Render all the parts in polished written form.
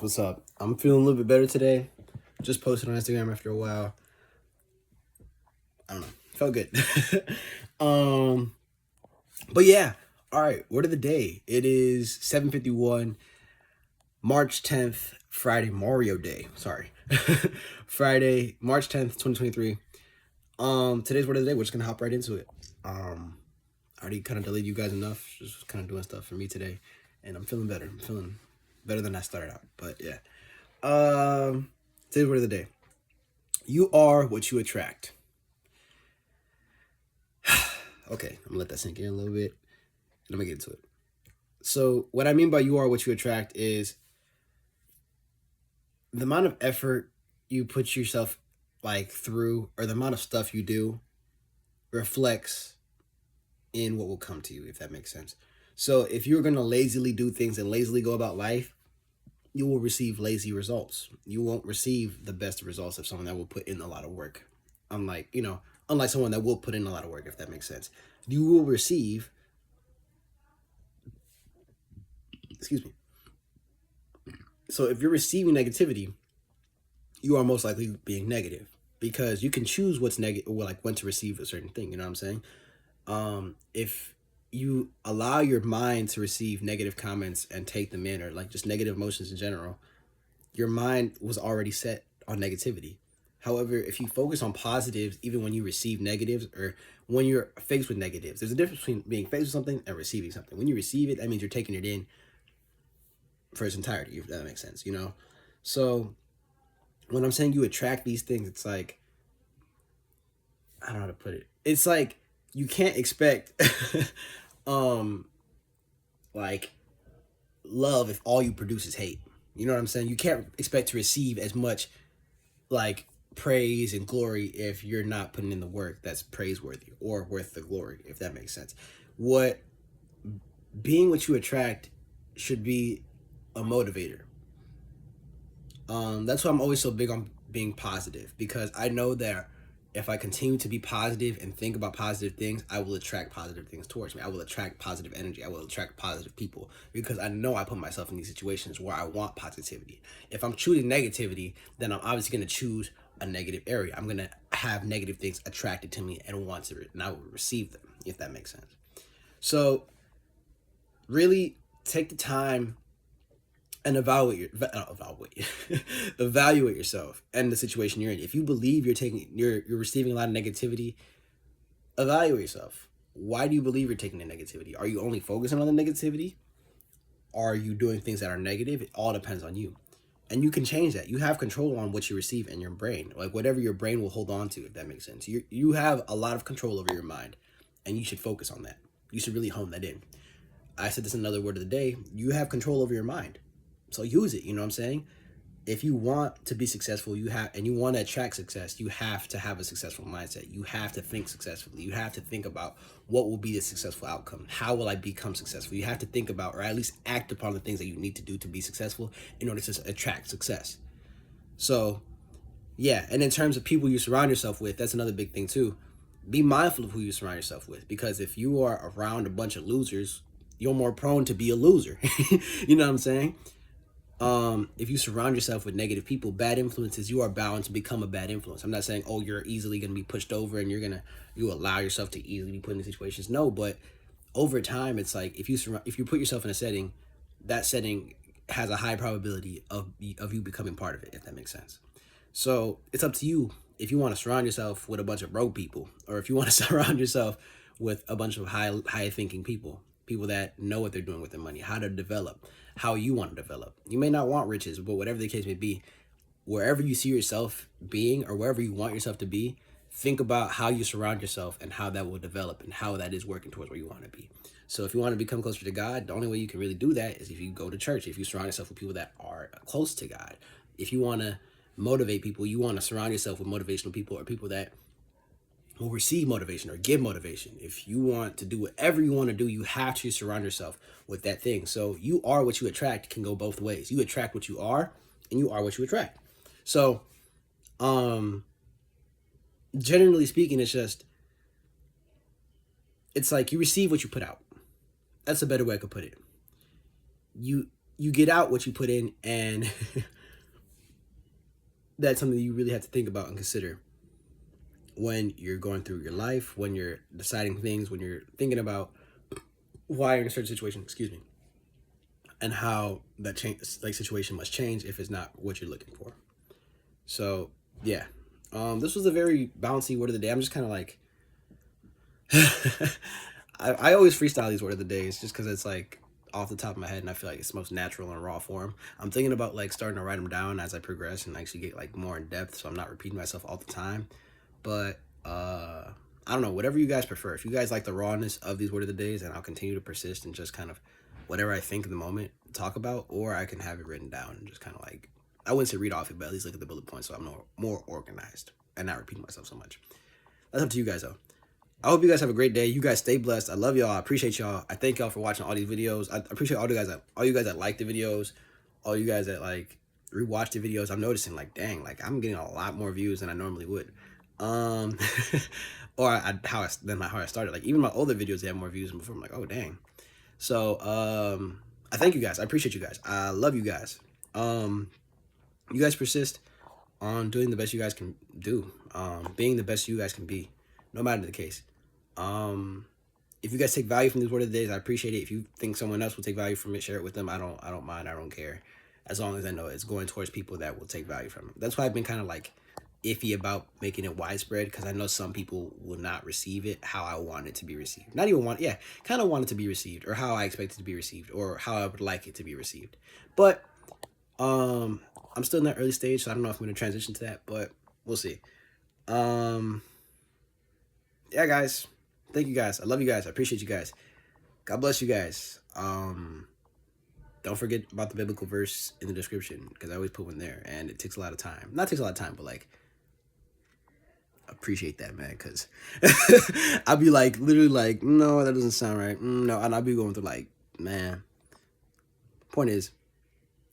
What's up? I'm feeling a little bit better today. Just posted on Instagram after a while. I don't know. Felt good. um, but yeah. All right. Word of the day. It is 7:51, March 10th, Friday, Mario Day. Sorry. Friday, March 10th, 2023. Today's word of the day. We're just gonna hop right into it. I already kind of delayed you guys enough. Just kind of doing stuff for me today, and I'm feeling better. I'm feeling better than I started out. But yeah. Today's word of the day. You are what you attract. Okay, I'm gonna let that sink in a little bit. Let me get into it. So, what I mean by you are what you attract is the amount of effort you put yourself through, or the amount of stuff you do reflects in what will come to you, if that makes sense. So, if you're gonna lazily do things and lazily go about life, you will receive lazy results. You won't receive the best results of someone that will put in a lot of work. Unlike someone that will put in a lot of work, if that makes sense. You will receive, excuse me. So if you're receiving negativity, you are most likely being negative because you can choose what's negative, or like when to receive a certain thing. You know what I'm saying? If you allow your mind to receive negative comments and take them in, or like just negative emotions in general, your mind was already set on negativity. However, if you focus on positives, even when you receive negatives or when you're faced with negatives, there's a difference between being faced with something and receiving something. When you receive it, that means you're taking it in for its entirety, if that makes sense, you know? So when I'm saying you attract these things, it's like, I don't know how to put it. It's like you can't expect like love if all you produce is hate. You know what I'm saying? You can't expect to receive as much like praise and glory if you're not putting in the work that's praiseworthy or worth the glory, if that makes sense. What being what you attract should be a motivator. That's why I'm always so big on being positive, because I know that if I continue to be positive and think about positive things, I will attract positive things towards me. I will attract positive energy. I will attract positive people, because I know I put myself in these situations where I want positivity. If I'm choosing negativity, then I'm obviously going to choose a negative area. I'm going to have negative things attracted to me and and I will receive them, if that makes sense. So really take the time and evaluate yourself and the situation you're in. If you believe you're receiving a lot of negativity, evaluate yourself. Why do you believe you're taking the negativity? Are you only focusing on the negativity? Are you doing things that are negative? It all depends on you. And you can change that. You have control on what you receive in your brain. Like whatever your brain will hold on to, if that makes sense. You have a lot of control over your mind, and you should focus on that. You should really hone that in. I said this in another word of the day. You have control over your mind. So use it, you know what I'm saying? If you want to be successful, you want to attract success, you have to have a successful mindset. You have to think successfully. You have to think about what will be the successful outcome. How will I become successful? You have to think about, or at least act upon, the things that you need to do to be successful in order to attract success. So, yeah, and in terms of people you surround yourself with, that's another big thing too. Be mindful of who you surround yourself with, because if you are around a bunch of losers, you're more prone to be a loser. You know what I'm saying? If you surround yourself with negative people, bad influences, you are bound to become a bad influence. I'm not saying, oh, you're easily going to be pushed over and you allow yourself to easily be put in situations. No, but over time, it's like if you put yourself in a setting, that setting has a high probability of you becoming part of it, if that makes sense. So it's up to you if you want to surround yourself with a bunch of broke people, or if you want to surround yourself with a bunch of high thinking people that know what they're doing with their money, how to develop, how you want to develop. You may not want riches, but whatever the case may be, wherever you see yourself being or wherever you want yourself to be, think about how you surround yourself and how that will develop and how that is working towards where you want to be. So if you want to become closer to God, the only way you can really do that is if you go to church, if you surround yourself with people that are close to God. If you want to motivate people, you want to surround yourself with motivational people, or people that will receive motivation or give motivation. If you want to do whatever you want to do, you have to surround yourself with that thing. So you are what you attract can go both ways. You attract what you are, and you are what you attract. So generally speaking, it's like you receive what you put out. That's a better way I could put it. You you get out what you put in, and that's something you really have to think about and consider when you're going through your life, when you're deciding things, when you're thinking about why you're in a certain situation, excuse me, and how that change, like, situation must change if it's not what you're looking for. So yeah, this was a very bouncy word of the day. I'm just kind of like, I always freestyle these word of the days just because it's like off the top of my head, and I feel like it's most natural in raw form. I'm thinking about like starting to write them down as I progress and actually get like more in depth, so I'm not repeating myself all the time. But I don't know, whatever you guys prefer. If you guys like the rawness of these word of the days, then I'll continue to persist and just kind of whatever I think in the moment talk about, or I can have it written down and just kind of like, I wouldn't say read off it, but at least look at the bullet points so I'm more organized and not repeating myself so much. That's up to you guys though. I hope you guys have a great day. You guys stay blessed. I love y'all. I appreciate y'all. I thank y'all for watching all these videos. I appreciate all you guys that like the videos, all you guys that like rewatch the videos. I'm noticing like, dang, like I'm getting a lot more views than I normally would. Or how I started. Like even my older videos, they have more views than before. I'm like, oh dang. So I thank you guys. I appreciate you guys. I love you guys. You guys persist on doing the best you guys can do. Being the best you guys can be, no matter the case. If you guys take value from these word of the days, I appreciate it. If you think someone else will take value from it, share it with them. I don't mind. I don't care, as long as I know it's going towards people that will take value from it. That's why I've been kind of like iffy about making it widespread, because I know some people will not receive it how I want it to be received. Not even want, yeah, kind of want it to be received, or how I expect it to be received, or how I would like it to be received. But I'm still in that early stage, so I don't know if I'm going to transition to that, but we'll see. Yeah, guys. Thank you guys. I love you guys. I appreciate you guys. God bless you guys. Don't forget about the biblical verse in the description, because I always put one there, and it takes a lot of time. Not takes a lot of time, but like, appreciate that, man, because I'll be like, literally like, no, that doesn't sound right. No, and I'll be going through like, man. Point is,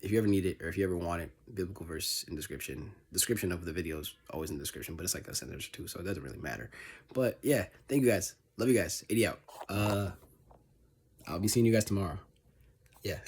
if you ever need it or if you ever want it, biblical verse in description of the videos always in the description, but it's like a sentence or two, so it doesn't really matter. But yeah, thank you guys. Love you guys. 80 out. I'll be seeing you guys tomorrow. Yeah.